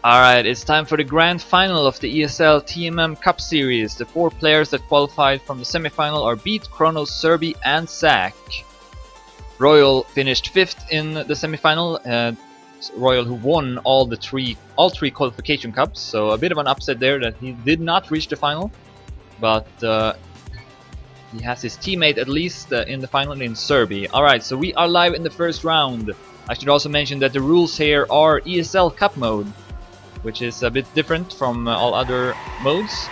Alright, it's time for the grand final of the ESL TMM Cup Series. The 4 players that qualified from the semi-final are Beat, Kronos, Serbi and Zach. Royal finished 5th in the semi-final. Royal, who won all three qualification cups, so a bit of an upset there that he did not reach the final. But he has his teammate at least in the final in Serbi. Alright, so we are live in the first round. I should also mention that the rules here are ESL Cup mode, which is a bit different from all other modes.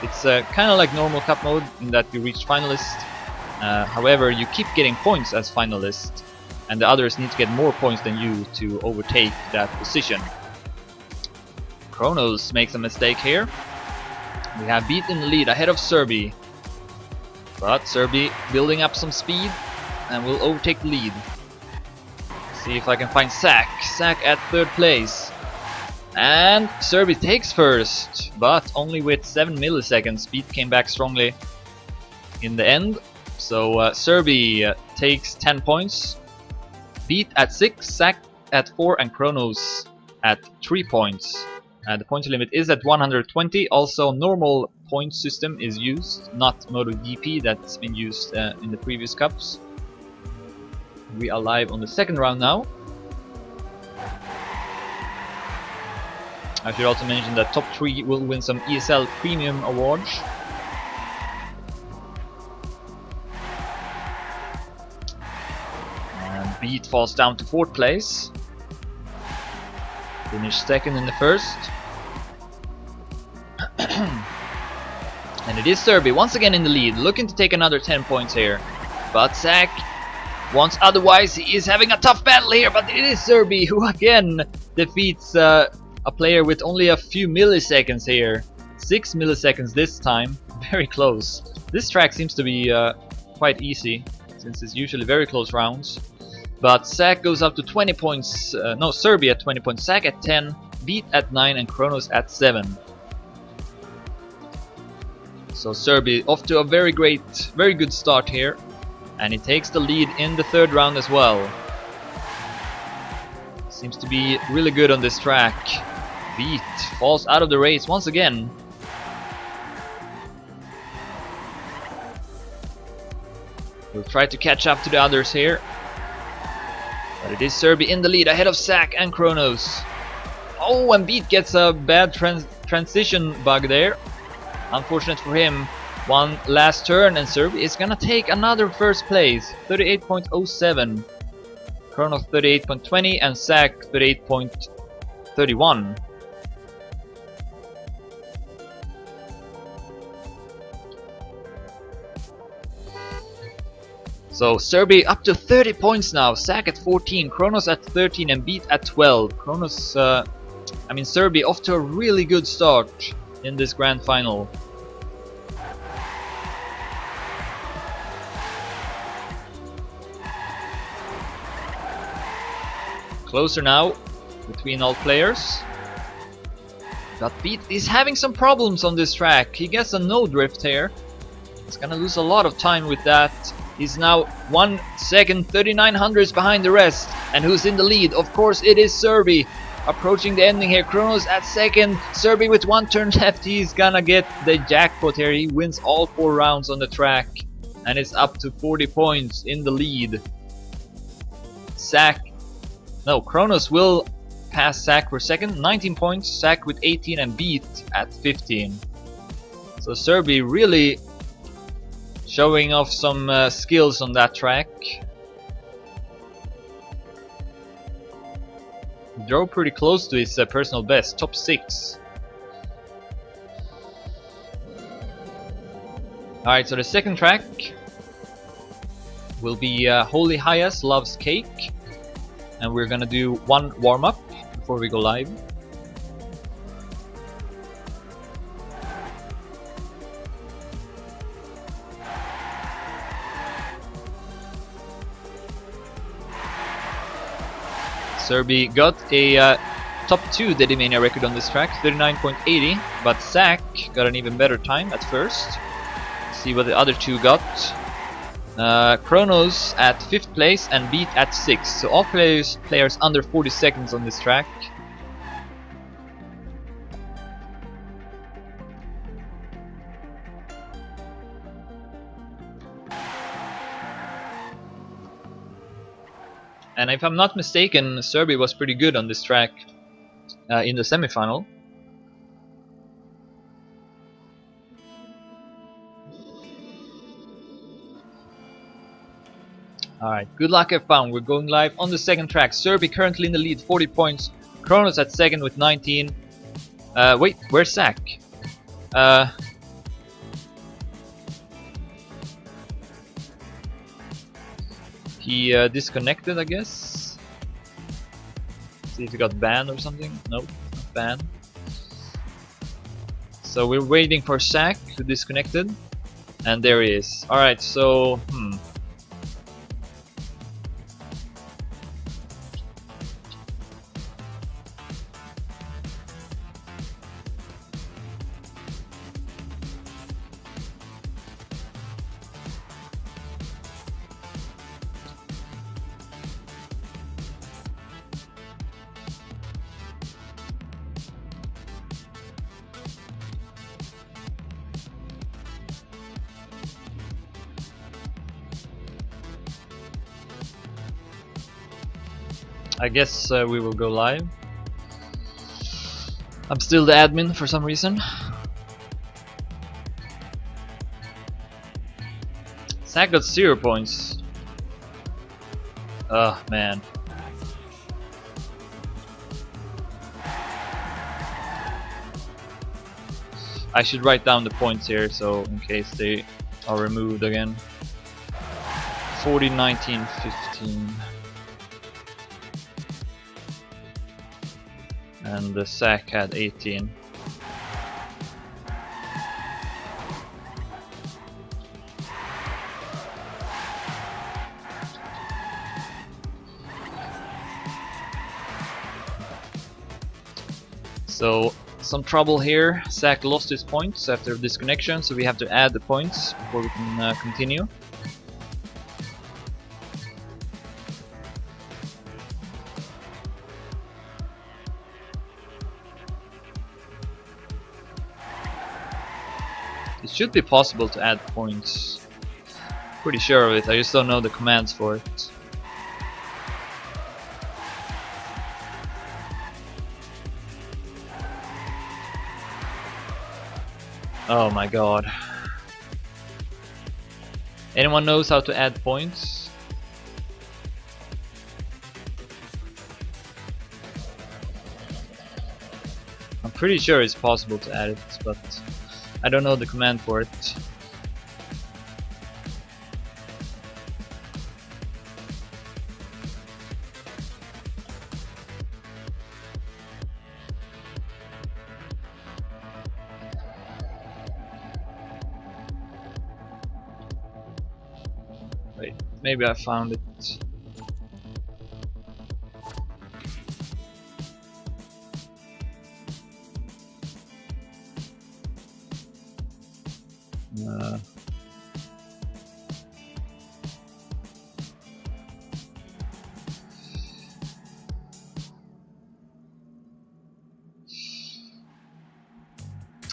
It's kind of like normal cup mode in that you reach finalist. However, you keep getting points as finalist, and the others need to get more points than you to overtake that position. Kronos makes a mistake here. We have Beat in the lead ahead of Serbi, but Serbi building up some speed and will overtake the lead. See if I can find Zach. Zach at 3rd place. And Serbi takes first, but only with 7 milliseconds. Beat came back strongly in the end. So Serbi takes 10 points. Beat at 6, Zach at 4 and Kronos at 3 points. The point limit is at 120. Also normal point system is used, not MotoGP that's been used in the previous cups. We are live on the second round now. I should also mention that top 3 will win some ESL Premium awards. And Beat falls down to 4th place. Finished 2nd in the first. And it is Serbi once again in the lead, looking to take another 10 points here. But Zach wants otherwise. He is having a tough battle here, but it is Serbi who again defeats a player with only a few milliseconds here. 6 milliseconds this time. Very close. This track seems to be quite easy, since it's usually very close rounds. But Zach goes up to 20 points. No, Serbi at 20 points. Zach at 10. Beat at 9 and Kronos at 7. So Serbi off to a very good start here. And he takes the lead in the 3rd round as well. Seems to be really good on this track. Beat falls out of the race once again. We'll try to catch up to the others here. But it is Serbi in the lead ahead of Zach and Kronos. Oh, and Beat gets a bad transition bug there. Unfortunate for him. One last turn and Serbi is gonna take another 1st place. 38.07. Kronos 38.20 and Zach 38.31. So Serbi up to 30 points now. Zach at 14, Kronos at 13 and Beat at 12. Serbi off to a really good start in this grand final. Closer now between all players. But Beat is having some problems on this track. He gets a no drift here. He's gonna lose a lot of time with that. He's now 1 second 39 hundredths behind the rest. And who's in the lead? Of course it is Serbi. Approaching the ending here. Kronos at 2nd. Serbi with 1 turn left. He's gonna get the jackpot here. He wins all 4 rounds on the track. And it's up to 40 points in the lead. Kronos will pass Zach for 2nd. 19 points. Zach with 18 and Beat at 15. So Serbi really showing off some skills on that track. He drove pretty close to his personal best, top 6. Alright, so the second track will be Holy Hayas Loves Cake. And we're gonna do 1 warm-up before we go live. Serbi got a top 2 Dedimania record on this track, 39.80, but Zach got an even better time at first. Let's see what the other 2 got. Kronos at 5th place and Beat at 6th. So all players under 40 seconds on this track. And if I'm not mistaken, Serbia was pretty good on this track in the semifinal. Alright, good luck, F-Bound. We're going live on the second track. Serbia currently in the lead, 40 points. Kronos at second with 19. Wait, where's Zach? He disconnected, I guess. See if he got banned or something. Nope, not banned. So we're waiting for Zach, who disconnected. And there he is. Alright, so... I guess we will go live. I'm still the admin for some reason. Zach got 0 points. Oh man. I should write down the points here, so in case they are removed again. 40, 19, 15. And the Zach had 18. So some trouble here. Zach lost his points after disconnection, so we have to add the points before we can continue. It should be possible to add points. Pretty sure of it, I just don't know the commands for it. Oh my god. Anyone knows how to add points? I'm pretty sure it's possible to add it, but I don't know the command for it. Wait, maybe I found it.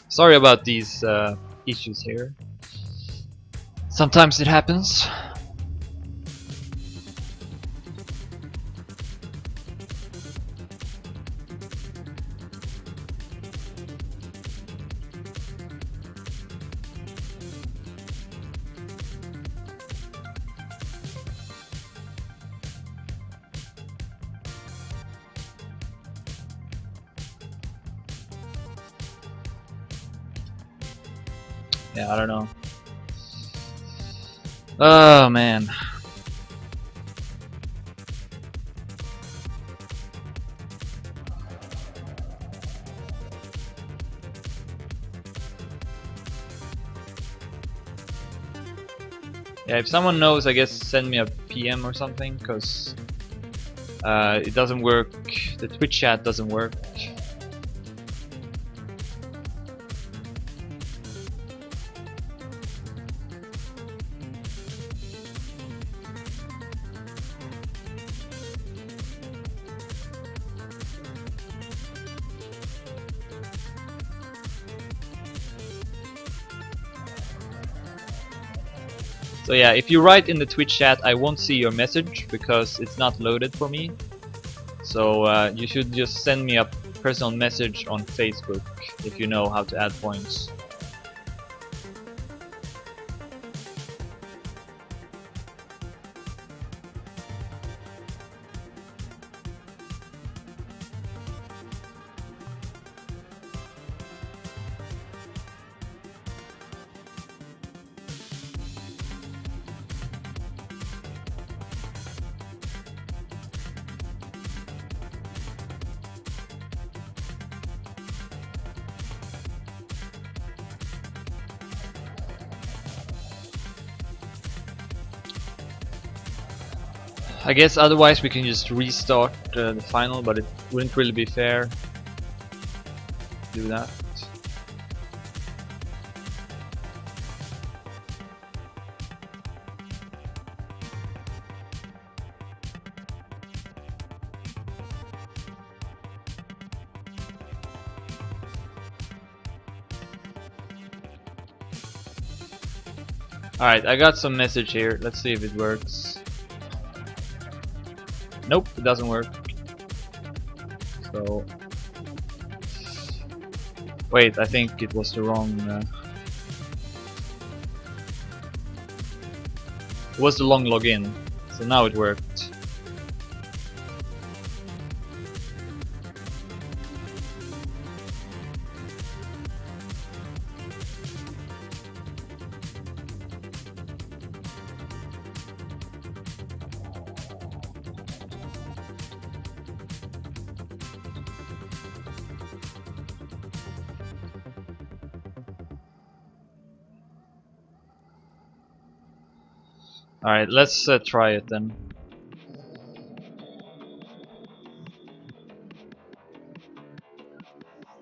Sorry about these issues here. Sometimes it happens. Yeah, I don't know. Oh man. Yeah, if someone knows, I guess send me a PM or something, because it doesn't work. The Twitch chat doesn't work. So yeah, if you write in the Twitch chat, I won't see your message because it's not loaded for me. So you should just send me a personal message on Facebook if you know how to add points. I guess otherwise we can just restart the final, but it wouldn't really be fair to do that. Alright, I got some message here. Let's see if it works. Nope, it doesn't work. So wait, I think it was the wrong it was the long login. So now it worked. Alright, let's try it then.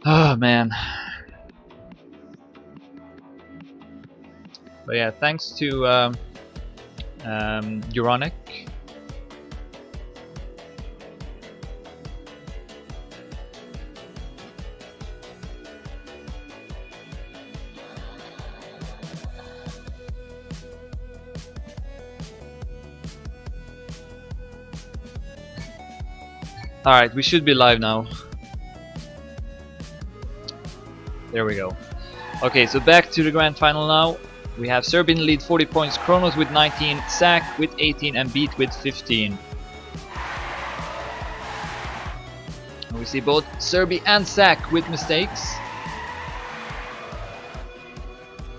Oh man. But yeah, thanks to Uronic. Alright, we should be live now. There we go. Okay, so back to the grand final now. We have Serbia in the lead 40 points, Kronos with 19, Sack with 18 and Beat with 15. And we see both Serbia and Sack with mistakes.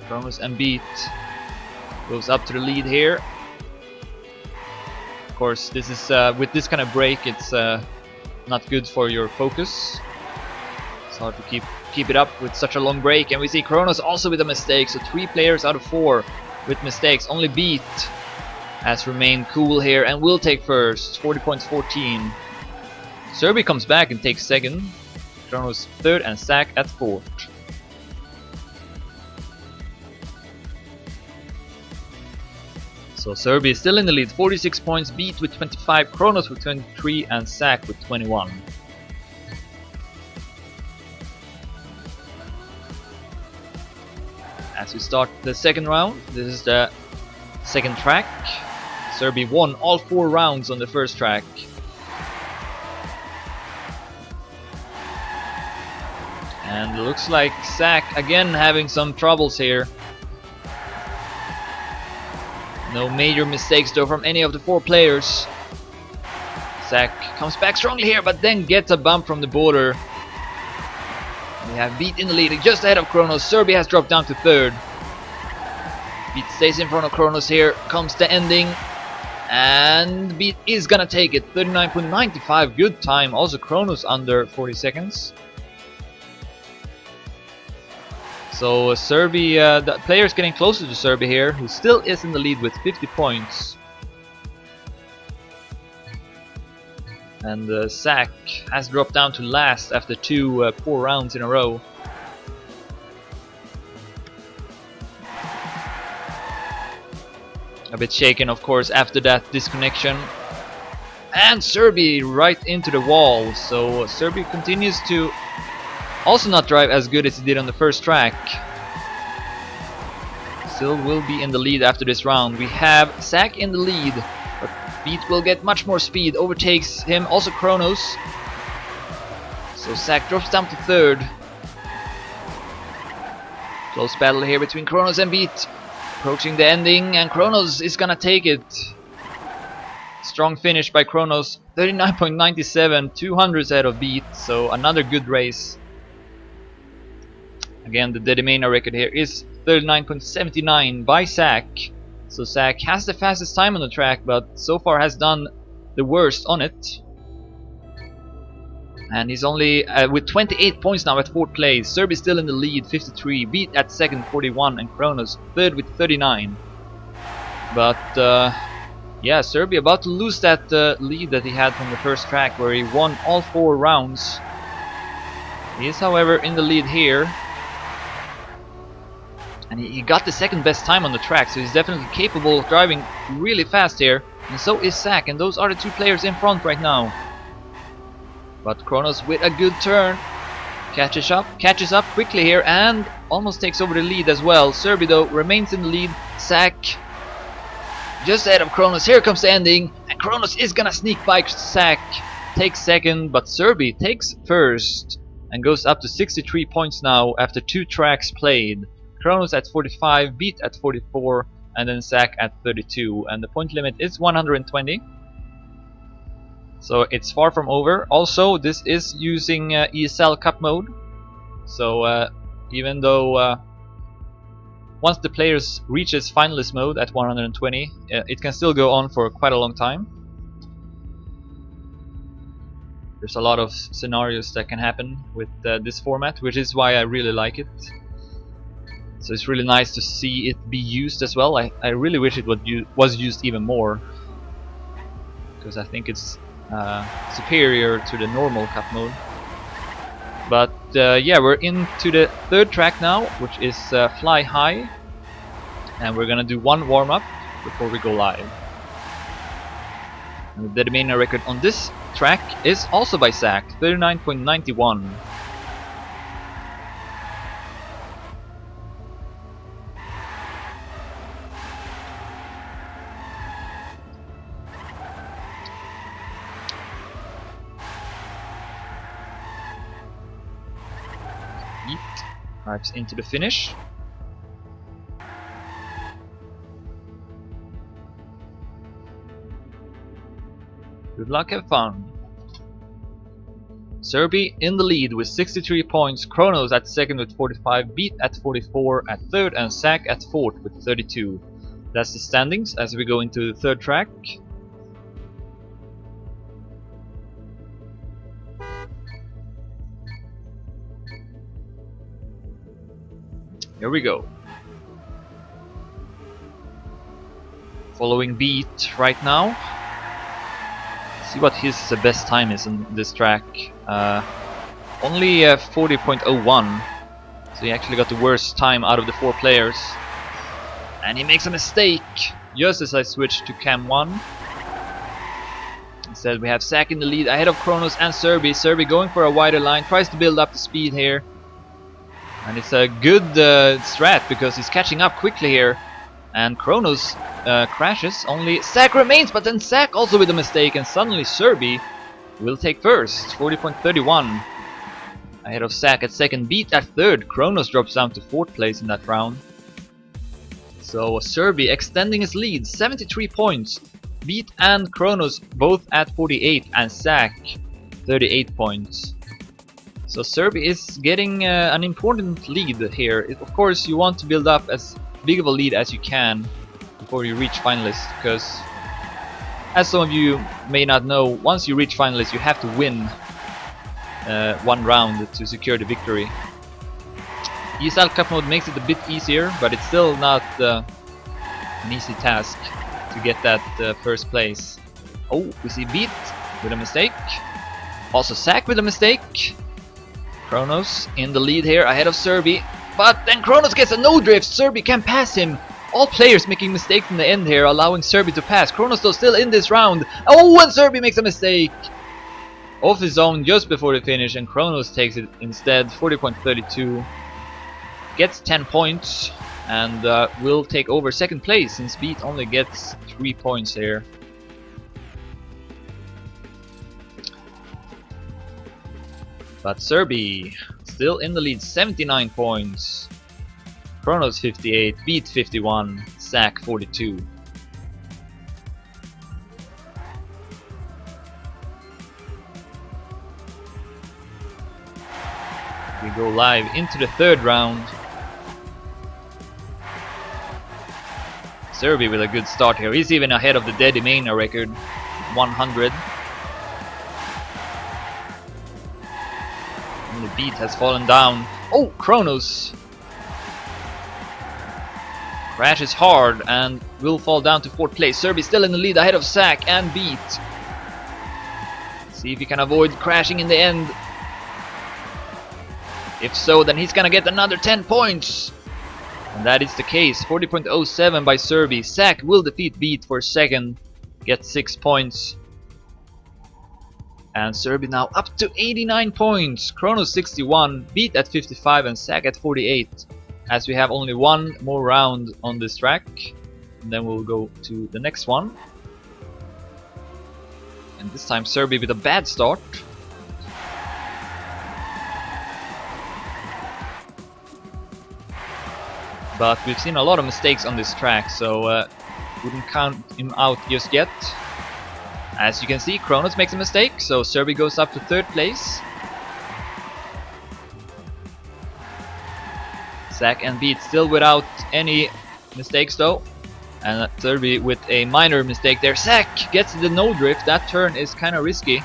Kronos and Beat goes up to the lead here. Of course, this is with this kind of break, it's not good for your focus. It's hard to keep it up with such a long break. And we see Kronos also with a mistake, so 3 players out of 4 with mistakes. Only Beat has remained cool here and will take first, 40 points 14. Serbia comes back and takes second, Kronos third and Sack at fourth. So Serbia is still in the lead, 46 points, Beat with 25, Kronos with 23 and Sack with 21. As we start the second round, this is the second track. Serbia won all 4 rounds on the first track. And it looks like Sack again having some troubles here. No major mistakes though from any of the 4 players. Sack comes back strongly here, but then gets a bump from the border. We have Beat in the lead, just ahead of Kronos. Serbia has dropped down to third. Beat stays in front of Kronos here. Comes the ending. And Beat is gonna take it. 39.95, good time. Also Kronos under 40 seconds. So Serbia, the players getting closer to Serbia here, who still is in the lead with 50 points. And Sack has dropped down to last after 2 poor rounds in a row. A bit shaken, of course, after that disconnection. And Serbia right into the wall. So Serbia continues to also not drive as good as he did on the first track. still will be in the lead after this round. We have Zach in the lead, but Beat will get much more speed, overtakes him, also Kronos. So Zach drops down to third. Close battle here between Kronos and Beat. Approaching the ending, and Kronos is gonna take it. Strong finish by Kronos, 39.97, 200s ahead of Beat, so another good race. Again, the Dedimena record here is 39.79 by Zach. So Zach has the fastest time on the track, but so far has done the worst on it. And he's only with 28 points now at 4th place. Serbi still in the lead, 53. Beat at 2nd, 41. And Kronos 3rd with 39. But yeah, Serbi about to lose that lead that he had from the first track, where he won all 4 rounds. He is, however, in the lead here. And he got the 2nd best time on the track, so he's definitely capable of driving really fast here. And so is Zach, and those are the 2 players in front right now. But Kronos with a good turn catches up quickly here and almost takes over the lead as well. Serbi though remains in the lead. Zach just ahead of Kronos. Here comes the ending, and Kronos is gonna sneak by Zach. Takes 2nd, but Serbi takes 1st and goes up to 63 points now after 2 tracks played. Kronos at 45, Beat at 44, and then Zach at 32. And the point limit is 120. So it's far from over. Also, this is using ESL Cup mode. So even though once the players reaches finalist mode at 120, it can still go on for quite a long time. There's a lot of scenarios that can happen with this format, which is why I really like it. So it's really nice to see it be used as well. I really wish it was used even more, because I think it's superior to the normal cup mode. But yeah, we're into the 3rd track now, which is Fly High, and we're gonna do 1 warm-up before we go live. And the Dedimena record on this track is also by Zach, 39.91. Drives into the finish. Good luck, have fun. Serbi in the lead with 63 points, Kronos at 2nd with 45, Beat at 44 at 3rd, and Zach at 4th with 32. That's the standings as we go into the 3rd track. Here we go. Following Beat right now. See what his best time is in this track. Only 40.01. So he actually got the worst time out of the 4 players. And he makes a mistake just as I switch to cam 1. Instead we have Zach in the lead ahead of Kronos and Serbi. Serbi going for a wider line, tries to build up the speed here. And it's a good strat because he's catching up quickly here. And Kronos crashes, only Zach remains, but then Zach also with a mistake, and suddenly Serbi will take 1st, 40.31. Ahead of Zach at 2nd, Beat at 3rd, Kronos drops down to 4th place in that round. So Serbi extending his lead, 73 points. Beat and Kronos both at 48, and Zach 38 points. So Serbi is getting an important lead here. Of course, you want to build up as big of a lead as you can before you reach finalists, because as some of you may not know, once you reach finalists you have to win 1 round to secure the victory. ESL Cup mode makes it a bit easier, but it's still not an easy task to get that 1st place. Oh, we see Beat with a mistake. Also Zach with a mistake. Kronos in the lead here ahead of Serbi, but then Kronos gets a no drift. Serbi can pass him. All players making mistakes in the end here, allowing Serbi to pass. Kronos though still in this round. Oh, and Serbi makes a mistake off his own just before the finish, and Kronos takes it instead, 40.32. Gets 10 points, and will take over second place since Beat only gets 3 points here. But Serbi still in the lead, 79 points. Kronos 58, Beat 51, Zach 42. We go live into the third round. Serbi with a good start here. He's even ahead of the Dedimania record, 100. And the Beat has fallen down. Oh, Kronos crashes hard and will fall down to 4th place. Serbi still in the lead ahead of Zach and Beat. See if he can avoid crashing in the end. If so, then he's gonna get another 10 points. And that is the case. 40.07 by Serbi. Zach will defeat Beat for second. Get 6 points. And Serbi now up to 89 points. Kronos 61, Beat at 55 and Zach at 48. As we have only one more round on this track. And then we'll go to the next one. And this time Serbi with a bad start. But we've seen a lot of mistakes on this track, so wouldn't count him out just yet. As you can see, Kronos makes a mistake, so Serbi goes up to 3rd place. Zach and Beat still without any mistakes though. And Serbi with a minor mistake there. Zach gets the no drift. That turn is kind of risky.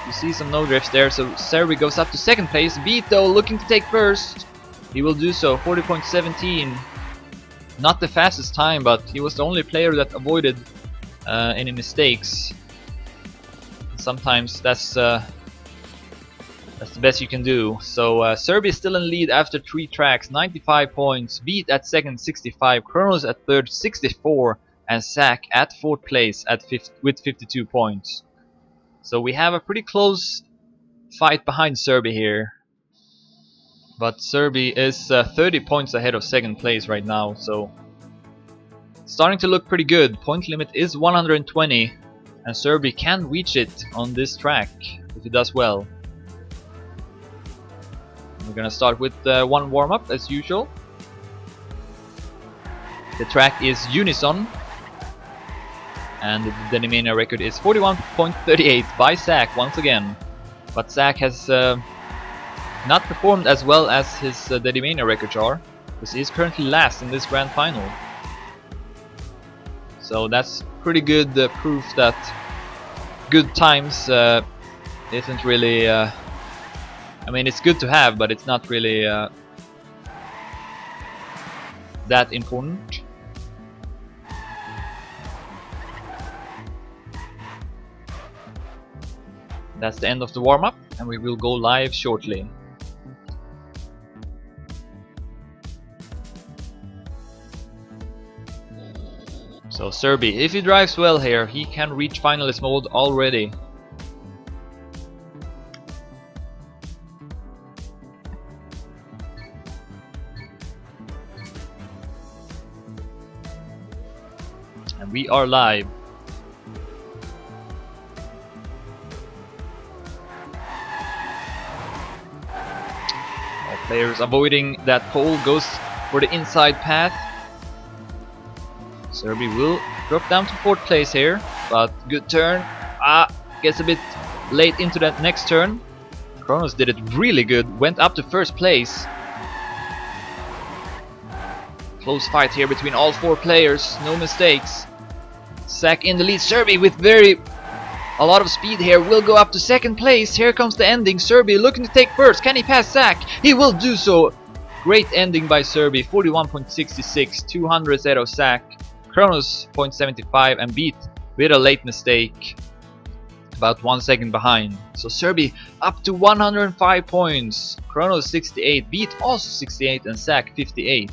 You see some no drifts there, so Serbi goes up to 2nd place. Beat though looking to take 1st. He will do so, 40.17. Not the fastest time, but he was the only player that avoided any mistakes. Sometimes that's the best you can do. So Serbi is still in lead after 3 tracks, 95 points. Beat at 2nd, 65. Kronos at 3rd, 64. And Zach at 4th place with 52 points. So we have a pretty close fight behind Serbi here. But Serbi is 30 points ahead of 2nd place right now, so starting to look pretty good. Point limit is 120, and Serbi can reach it on this track if he does well. We're gonna start with one warm-up as usual. The track is Unison, and the Dedimania record is 41.38 by Zach once again. But Zach has not performed as well as his Dedimania records are, because he is currently last in this grand final. So that's pretty good proof that good times isn't really... I mean, it's good to have, but it's not really that important. That's the end of the warm-up, and we will go live shortly. So Serbi, if he drives well here, he can reach finalist mode already. And we are live. All players avoiding that pole, goes for the inside path. Serbi will drop down to 4th place here, but good turn. Gets a bit late into that next turn. Kronos did it really good, went up to 1st place. Close fight here between all 4 players, no mistakes. Zach in the lead. Serbi with a lot of speed here will go up to 2nd place. Here comes the ending. Serbi looking to take 1st. Can he pass Zach? He will do so. Great ending by Serbi, 41.66, 200 ahead of Zach. Kronos 0.75 and Beat with a late mistake, about 1 second behind. So Serbi up to 105 points. Kronos 68, Beat also 68, and Zach 58.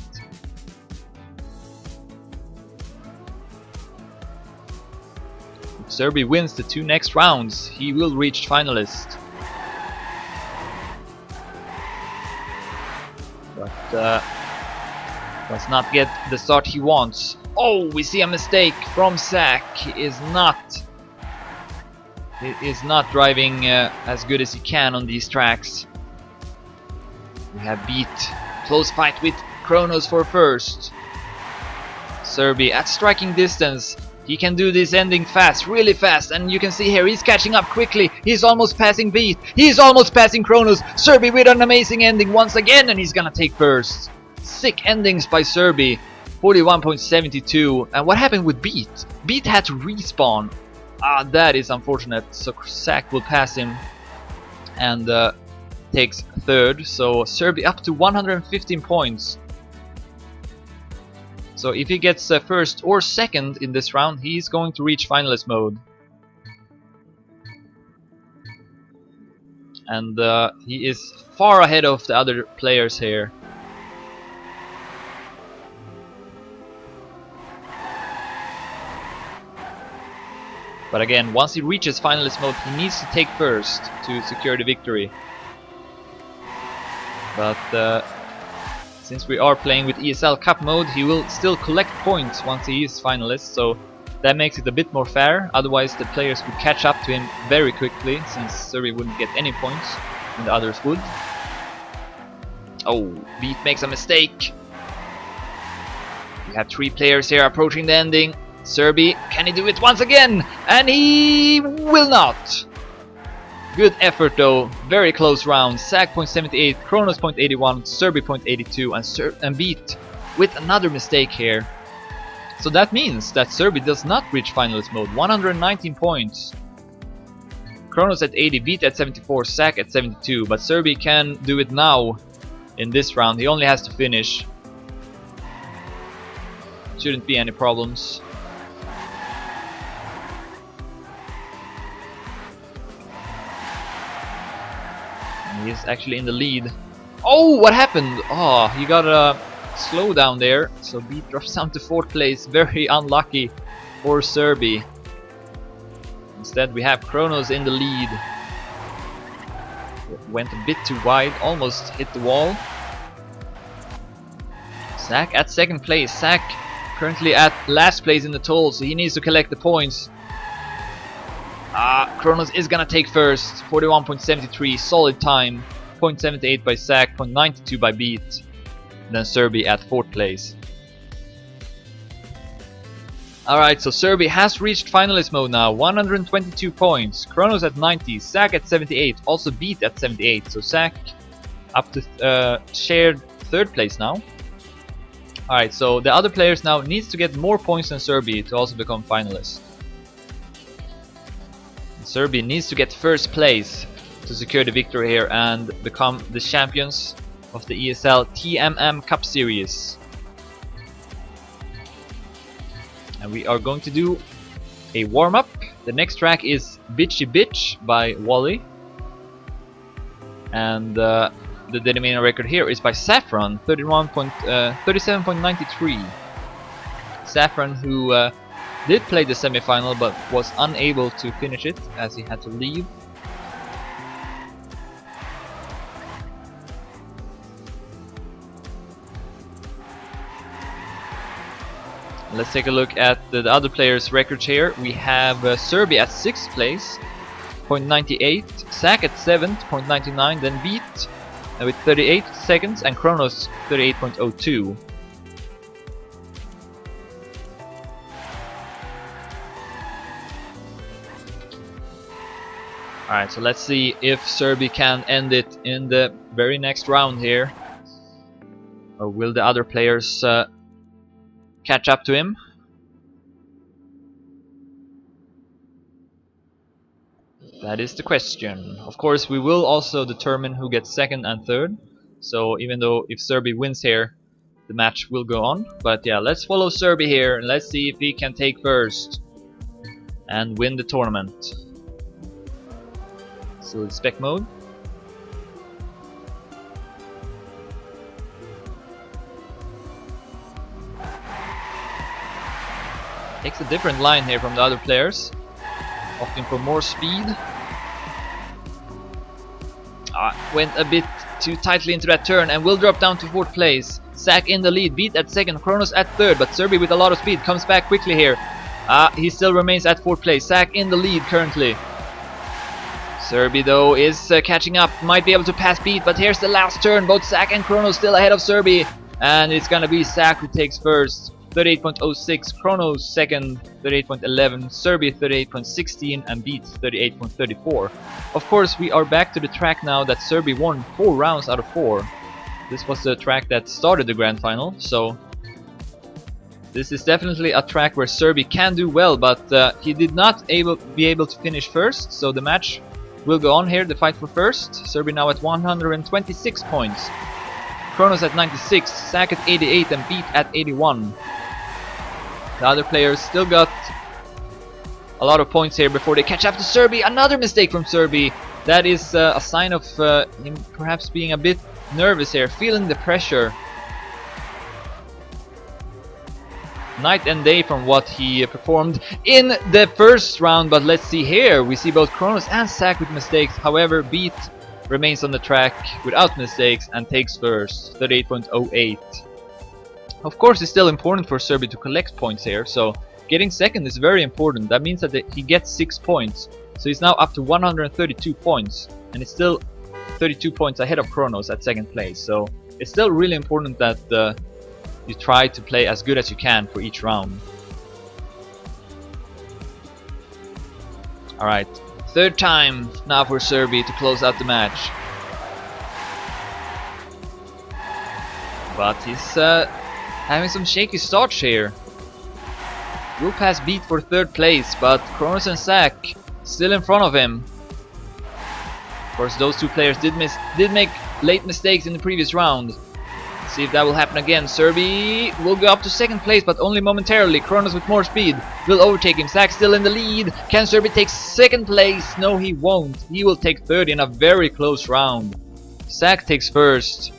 If Serbi wins the 2 next rounds, he will reach finalist. But Does not get the start he wants. Oh, we see a mistake from Zach. He is not driving as good as he can on these tracks. We have beat. Close fight with Kronos for first. Serbi at striking distance. He can do this ending fast, really fast, and you can see here he's catching up quickly. He's almost passing Beat. He's almost passing Kronos. Serbi with an amazing ending once again, and he's gonna take first. Sick endings by Serbi. 41.72. And what happened with Beat? Beat had to respawn. That is unfortunate. So Zach will pass him and takes third. So Serbi up to 115 points. So if he gets first or second in this round, he's going to reach finalist mode. And he is far ahead of the other players here. But again, once he reaches finalist mode, he needs to take first to secure the victory. But since we are playing with ESL Cup mode, he will still collect points once he is finalist, so that makes it a bit more fair. Otherwise the players would catch up to him very quickly, since Serbi wouldn't get any points and the others would. Oh, Beat makes a mistake. We have 3 players here approaching the ending. Serbi, can he do it once again? And he will not! Good effort though, very close round. Zach 0.78, Kronos 0.81, Serbi 0.82, and Beat with another mistake here. So that means that Serbi does not reach finalist mode. 119 points. Kronos at 80, Beat at 74, Zach at 72. But Serbi can do it now in this round. He only has to finish. Shouldn't be any problems. He's actually in the lead. Oh, what happened? Oh, he got a slowdown there. So Beat drops down to 4th place. Very unlucky for Serbi. Instead, we have Kronos in the lead. Went a bit too wide, almost hit the wall. Zach at 2nd place. Zach currently at last place in the toll, so he needs to collect the points. Kronos is gonna take first. 41.73, solid time. 0.78 by Zach, 0.92 by Beat. Then Serbi at 4th place. Alright, so Serbi has reached finalist mode now. 122 points. Kronos at 90, Zach at 78, also Beat at 78. So Zach up to shared 3rd place now. Alright, so the other players now needs to get more points than Serbi to also become finalist. Serbi needs to get 1st place to secure the victory here and become the champions of the ESL TMM Cup Series. And we are going to do a warm-up. The next track is Bitchy Bitch by Wally. And the Determiner record here is by Saffron, 37.93. Saffron, who did play the semi-final but was unable to finish it as he had to leave. Let's take a look at the other players' records here. We have Serbi at 6th place, 0.98, Zach at 7th, 0.99, then Beat with 38 seconds, and Kronos 38.02. Alright, so let's see if Serbi can end it in the very next round here. Or will the other players catch up to him? That is the question. Of course, we will also determine who gets 2nd and 3rd. So even though if Serbi wins here, the match will go on. But yeah, let's follow Serbi here and let's see if he can take first and win the tournament. So it's spec mode. Takes a different line here from the other players, opting for more speed. Went a bit too tightly into that turn and will drop down to 4th place. Zach in the lead, Beat at second, Kronos at third, but Serbi with a lot of speed comes back quickly here. He still remains at fourth place. Zach in the lead currently. Serbi though is catching up, might be able to pass Beat, but here's the last turn. Both Zach and Kronos still ahead of Serbi, and it's gonna be Zach who takes first. 38.06, Kronos second, 38.11, Serbi 38.16, and Beat 38.34. Of course, we are back to the track now that Serbi won 4 rounds out of 4. This was the track that started the grand final, so this is definitely a track where Serbi can do well, but he did not be able to finish first, so the match will go on here, the fight for first. Serbi now at 126 points, Kronos at 96, Zach at 88, and Beat at 81. The other players still got a lot of points here before they catch up to Serbi. Another mistake from Serbi. That is a sign of him perhaps being a bit nervous here, feeling the pressure. Night and day from what he performed in the first round, but let's see here. We see both Kronos and Zach with mistakes. However, Beat remains on the track without mistakes and takes first, 38.08. Of course, it's still important for Serbi to collect points here, so getting second is very important. That means that he gets 6 points, so he's now up to 132 points, and it's still 32 points ahead of Kronos at second place. So it's still really important that you try to play as good as you can for each round. Alright, third time now for Serbi to close out the match. But he's having some shaky starts here. Will pass Beat for third place, but Kronos and Zach still in front of him. Of course, those two players did make late mistakes in the previous round. Let's see if that will happen again. Serbi will go up to second place, but only momentarily. Kronos with more speed will overtake him. Zach still in the lead. Can Serbi take second place? No, he won't. He will take third in a very close round. Zach takes first.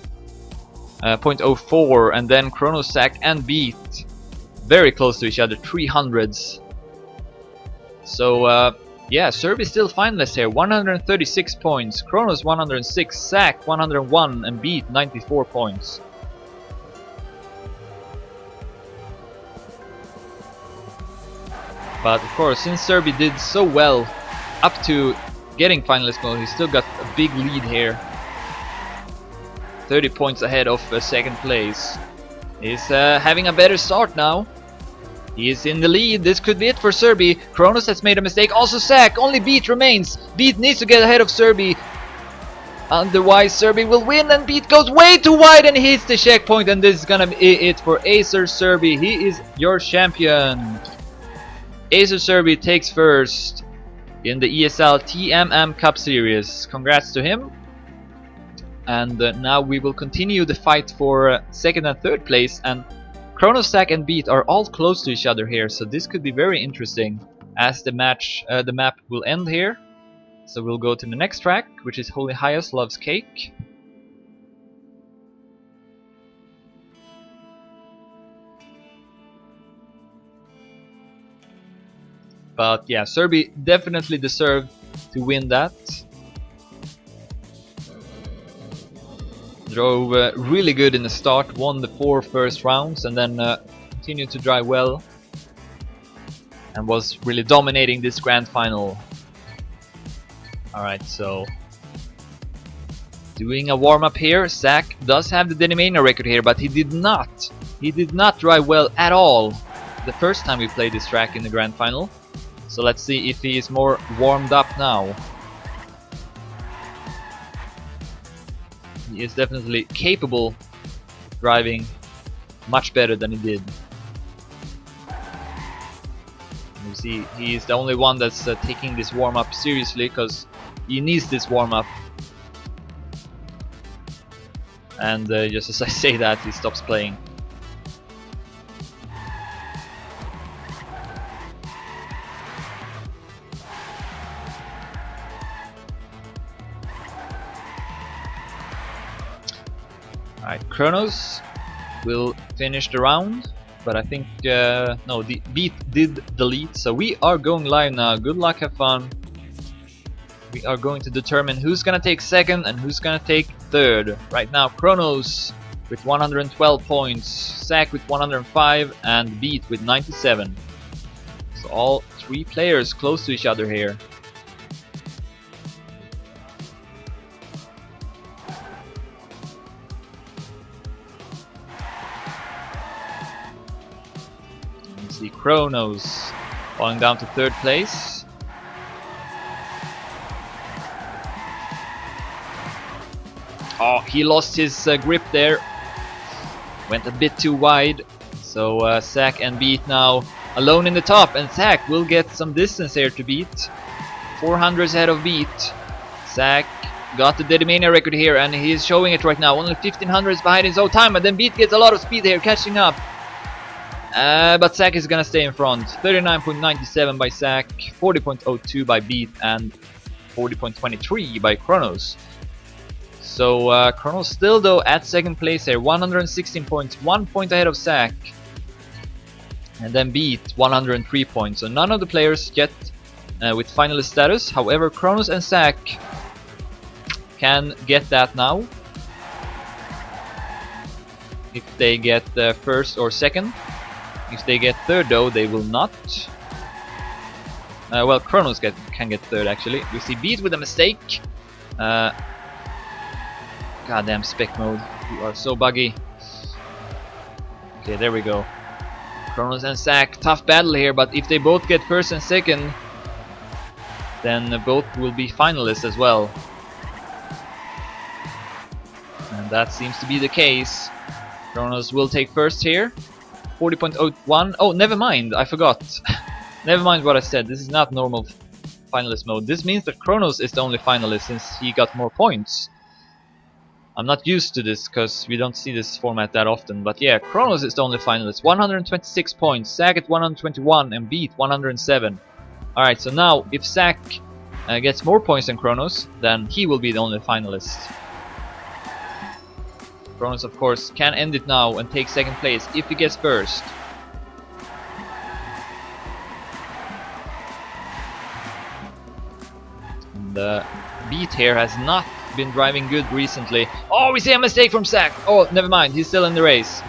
0.04, and then Kronos, Zach, and Beat very close to each other, 300s. So yeah, Serbi still finalist here, 136 points, Kronos 106, Zach 101, and Beat 94 points. But of course, since Serbi did so well up to getting finalist mode, he still got a big lead here. 30 points ahead of second place. He's having a better start now. He is in the lead. This could be it for Serbi. Kronos has made a mistake. Also Zach. Only Beat remains. Beat needs to get ahead of Serbi. Otherwise Serbi will win, and Beat goes way too wide and hits the checkpoint, and this is gonna be it for Acer Serbi. He is your champion. Acer Serbi takes first in the ESL TMM Cup Series. Congrats to him. And now we will continue the fight for second and third place, and Kronos, Zach, and Beat are all close to each other here, so this could be very interesting as the map will end here. So we'll go to the next track, which is Holy Highest Loves Cake. But yeah, Serbi definitely deserved to win that. Drove really good in the start, won the 4 first rounds, and then continued to drive well and was really dominating this grand final. Alright, so doing a warm-up here. Zach does have the Denimania record here, but he did not drive well at all the first time we played this track in the grand final. So let's see if he is more warmed up now. He is definitely capable of driving much better than he did. You see, he is the only one that's taking this warm-up seriously, because he needs this warm-up. And just as I say that, he stops playing. Alright, Kronos will finish the round, but I think no, the Beat did the lead, so we are going live now. Good luck, have fun. We are going to determine who's gonna take second and who's gonna take third. Right now, Kronos with 112 points, Zach with 105, and Beat with 97. So all three players close to each other here. You see Kronos falling down to 3rd place. Oh, he lost his grip there. Went a bit too wide. So Zach and Beat now alone in the top. And Zach will get some distance here to Beat. 400s ahead of Beat. Zach got the Dedimania record here and he's showing it right now. Only 1500s behind his own time. And then Beat gets a lot of speed here, catching up. But Zach is gonna stay in front. 39.97 by Zach. 40.02 by Beat. And 40.23 by Kronos. So Kronos still though at 2nd place here, 116 points, 1 point ahead of Zach. And then Beat 103 points. So none of the players yet with finalist status. However, Kronos and Zach can get that now. If they get 1st or 2nd. If they get 3rd though, they will not. Well, Kronos can get 3rd actually. We see Beat with a mistake. Goddamn spec mode, you are so buggy. Okay, there we go. Kronos and Zach, tough battle here, but if they both get 1st and 2nd, then both will be finalists as well. And that seems to be the case. Kronos will take 1st here. 40.01. Oh, never mind, I forgot. Never mind what I said, this is not normal finalist mode. This means that Kronos is the only finalist since he got more points. I'm not used to this because we don't see this format that often, but yeah, Kronos is the only finalist. 126 points, Zach at 121 and Beat 107. Alright, so now if Zach gets more points than Kronos, then he will be the only finalist. Kronos of course can end it now and take 2nd place if he gets 1st. And Beat here has not been driving good recently. Oh, we see a mistake from Zach. Oh, never mind, he's still in the race.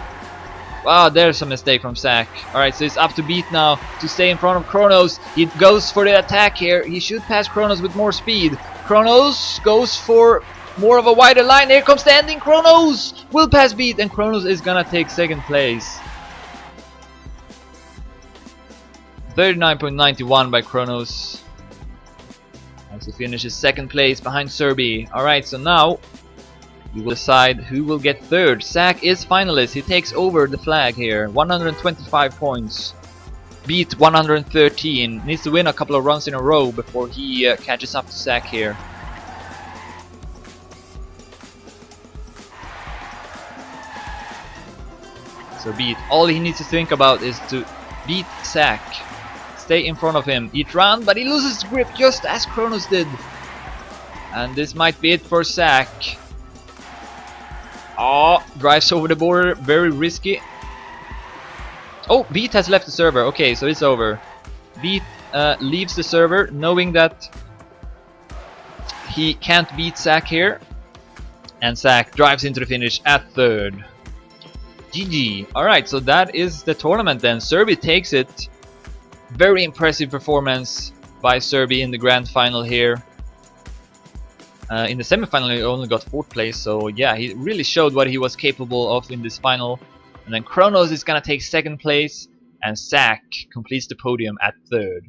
Wow, there's a mistake from Zach. Alright, so it's up to Beat now to stay in front of Kronos. He goes for the attack here. He should pass Kronos with more speed. Kronos goes for more of a wider line. Here comes the ending. Kronos will pass Beat and Kronos is gonna take 2nd place. 39.91 by Kronos. As he finishes 2nd place behind Serbi. Alright, so now we will decide who will get 3rd. Zach is finalist. He takes over the flag here. 125 points. Beat 113. Needs to win a couple of runs in a row before he catches up to Zach here. So Beat, all he needs to think about is to beat Zach. Stay in front of him each round, but he loses grip just as Kronos did. And this might be it for Zach. Oh, drives over the border, very risky. Oh, Beat has left the server. Okay, so it's over. Beat leaves the server knowing that he can't beat Zach here. And Zach drives into the finish at 3rd. GG. Alright, so that is the tournament then. Serbi takes it. Very impressive performance by Serbi in the grand final here. In the semi-final he only got 4th place, so yeah, he really showed what he was capable of in this final. And then Kronos is gonna take 2nd place, and Zach completes the podium at 3rd.